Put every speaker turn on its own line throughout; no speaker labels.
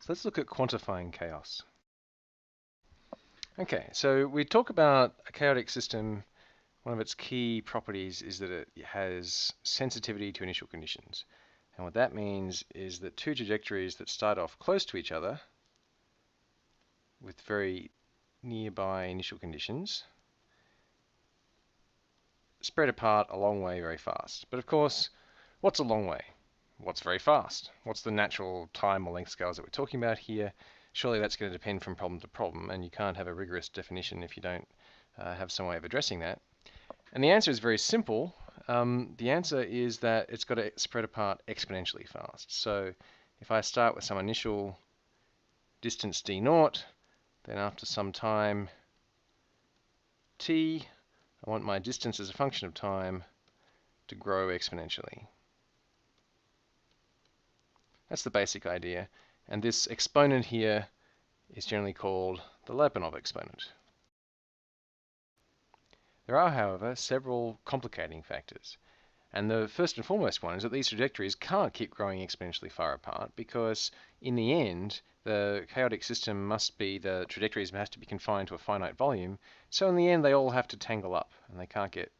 So let's look at quantifying chaos. Okay, so we talk about a chaotic system. One of its key properties is that it has sensitivity to initial conditions. And what that means is that two trajectories that start off close to each other with very nearby initial conditions spread apart a long way very fast. But of course, what's a long way? What's very fast? What's the natural time or length scales that we're talking about here? Surely that's going to depend from problem to problem, and you can't have a rigorous definition if you don't have some way of addressing that. And the answer is very simple. The answer is that it's got to spread apart exponentially fast. So if I start with some initial distance d naught, then after some time t, I want my distance as a function of time to grow exponentially. That's the basic idea. And this exponent here is generally called the Lyapunov exponent. There are, however, several complicating factors. And the first and foremost one is that these trajectories can't keep growing exponentially far apart because in the end, the chaotic system the trajectories have to be confined to a finite volume. So in the end, they all have to tangle up and they can't get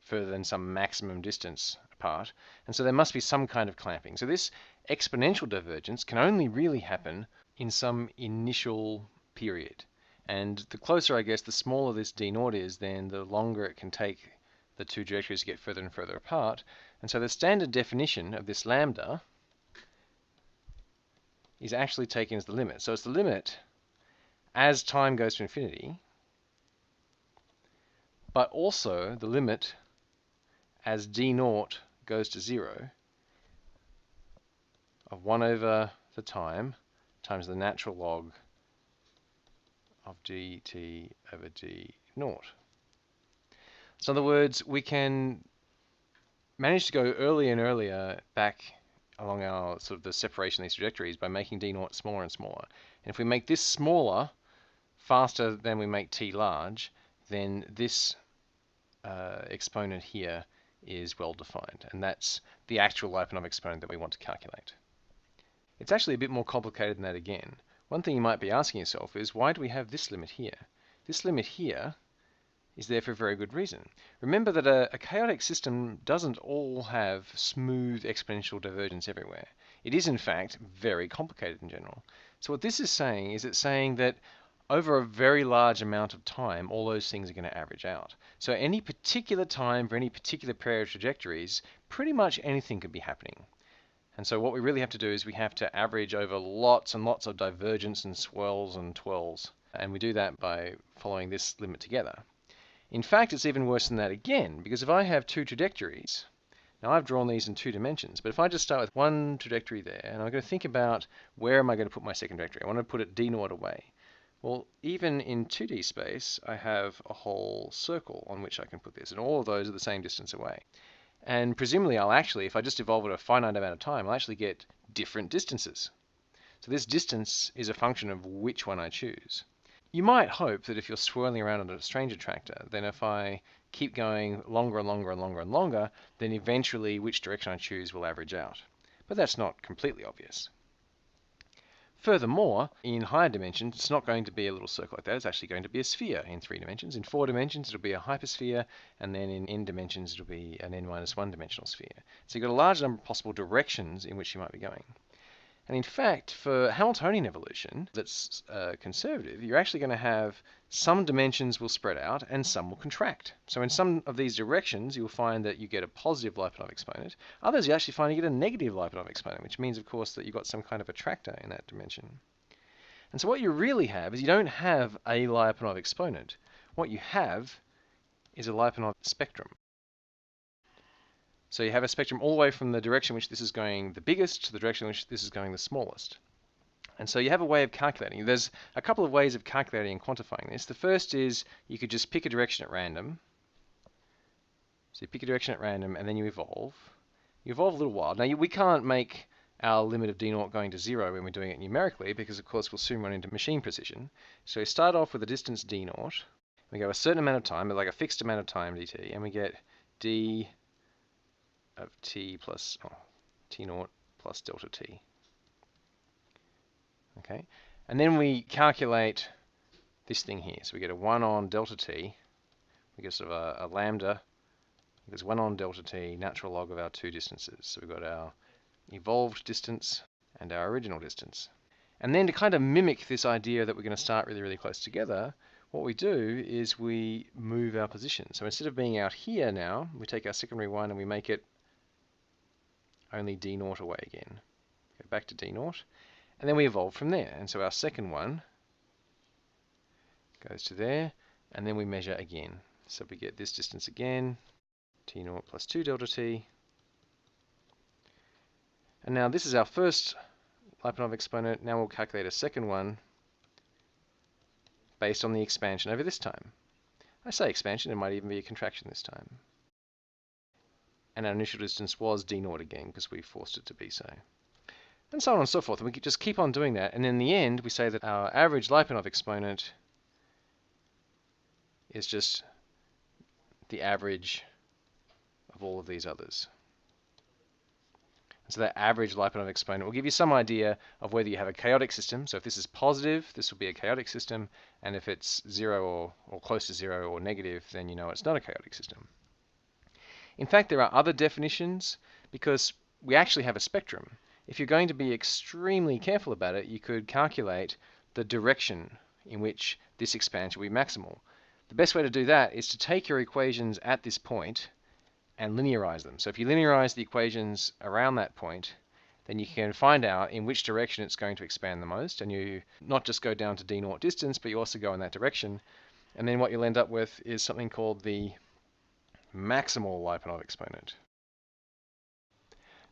further than some maximum distance apart. And so there must be some kind of clamping. So this exponential divergence can only really happen in some initial period. And the closer, I guess, the smaller this d naught is, then the longer it can take the two trajectories to get further and further apart. And so the standard definition of this lambda is actually taken as the limit. So it's the limit as time goes to infinity, but also the limit as d naught goes to 0 of 1 over the time times the natural log of dt over d naught. So in other words, we can manage to go earlier and earlier back along our sort of the separation of these trajectories by making d naught smaller and smaller. And if we make this smaller faster than we make t large, then this exponent here is well defined, and that's the actual Lyapunov exponent that we want to calculate. It's actually a bit more complicated than that again. One thing you might be asking yourself is, why do we have this limit here? This limit here is there for a very good reason. Remember that a chaotic system doesn't all have smooth exponential divergence everywhere. It is in fact very complicated in general. So what this is saying is it's saying that over a very large amount of time, all those things are going to average out. So at any particular time for any particular pair of trajectories, pretty much anything could be happening. And so what we really have to do is we have to average over lots and lots of divergence and swirls and twirls. And we do that by following this limit together. In fact, it's even worse than that again, because if I have two trajectories, now I've drawn these in 2 dimensions, but if I just start with one trajectory there, and I'm going to think about where am I going to put my second trajectory, I want to put it d naught away. Well, even in 2D space, I have a whole circle on which I can put this, and all of those are the same distance away. And presumably I'll actually, if I just evolve it a finite amount of time, I'll actually get different distances. So this distance is a function of which one I choose. You might hope that if you're swirling around on a strange attractor, then if I keep going longer and longer and longer and longer, then eventually which direction I choose will average out. But that's not completely obvious. Furthermore, in higher dimensions, it's not going to be a little circle like that. It's actually going to be a sphere in 3 dimensions. In 4 dimensions, it'll be a hypersphere, and then in n dimensions, it'll be an n-1 dimensional sphere. So you've got a large number of possible directions in which you might be going. And in fact, for Hamiltonian evolution that's conservative, you're actually going to have some dimensions will spread out and some will contract. So in some of these directions, you'll find that you get a positive Lyapunov exponent. Others, you actually find you get a negative Lyapunov exponent, which means, of course, that you've got some kind of attractor in that dimension. And so what you really have is you don't have a Lyapunov exponent. What you have is a Lyapunov spectrum. So you have a spectrum all the way from the direction in which this is going the biggest to the direction in which this is going the smallest. And so you have a way of calculating. There's a couple of ways of calculating and quantifying this. The first is you could just pick a direction at random. So you pick a direction at random and then you evolve. You evolve a little while. Now we can't make our limit of d naught going to 0 when we're doing it numerically because of course we'll soon run into machine precision. So we start off with a distance d naught. We go a certain amount of time, like a fixed amount of time dt, and we get d of t plus t naught plus delta t. Okay, and then we calculate this thing here. So we get a 1 on delta t. We get sort of a lambda. There's 1 on delta t, natural log of our two distances. So we've got our evolved distance and our original distance. And then to kind of mimic this idea that we're going to start really, really close together, what we do is we move our position. So instead of being out here now, we take our secondary one and we make it only d naught away again. Go back to d naught, and then we evolve from there. And so our second one goes to there, and then we measure again. So we get this distance again, t naught plus 2 delta t. And now this is our first Lyapunov exponent. Now we'll calculate a second one based on the expansion over this time. I say expansion, it might even be a contraction this time. And our initial distance was d naught again because we forced it to be so. And so on and so forth. And we just keep on doing that. And in the end, we say that our average Lyapunov exponent is just the average of all of these others. So that average Lyapunov exponent will give you some idea of whether you have a chaotic system. So if this is positive, this will be a chaotic system. And if it's 0 or close to 0 or negative, then you know it's not a chaotic system. In fact, there are other definitions because we actually have a spectrum. If you're going to be extremely careful about it, you could calculate the direction in which this expansion will be maximal. The best way to do that is to take your equations at this point and linearize them. So if you linearize the equations around that point, then you can find out in which direction it's going to expand the most, and you not just go down to d naught distance, but you also go in that direction. And then what you'll end up with is something called the maximal Lyapunov exponent.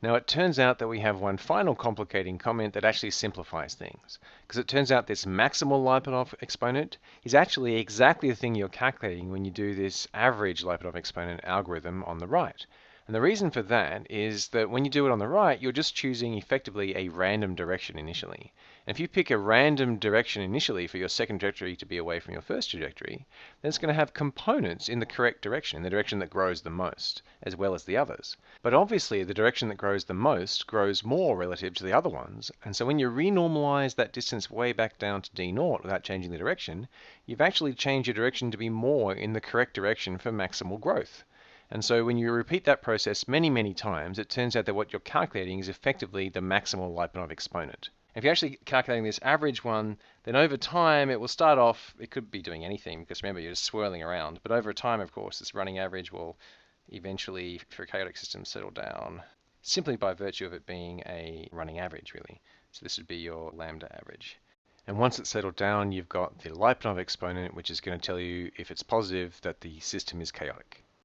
Now it turns out that we have one final complicating comment that actually simplifies things, because it turns out this maximal Lyapunov exponent is actually exactly the thing you're calculating when you do this average Lyapunov exponent algorithm on the right. And the reason for that is that when you do it on the right, you're just choosing effectively a random direction initially. And if you pick a random direction initially for your second trajectory to be away from your first trajectory, then it's going to have components in the correct direction, in the direction that grows the most, as well as the others. But obviously the direction that grows the most grows more relative to the other ones. And so when you renormalize that distance way back down to d naught without changing the direction, you've actually changed your direction to be more in the correct direction for maximal growth. And so when you repeat that process many, many times, it turns out that what you're calculating is effectively the maximal Lyapunov exponent. If you're actually calculating this average one, then over time it will start off, it could be doing anything, because remember you're just swirling around. But over time, of course, this running average will eventually, for a chaotic system, settle down simply by virtue of it being a running average, really. So this would be your lambda average. And once it's settled down, you've got the Lyapunov exponent, which is going to tell you if it's positive that the system is chaotic.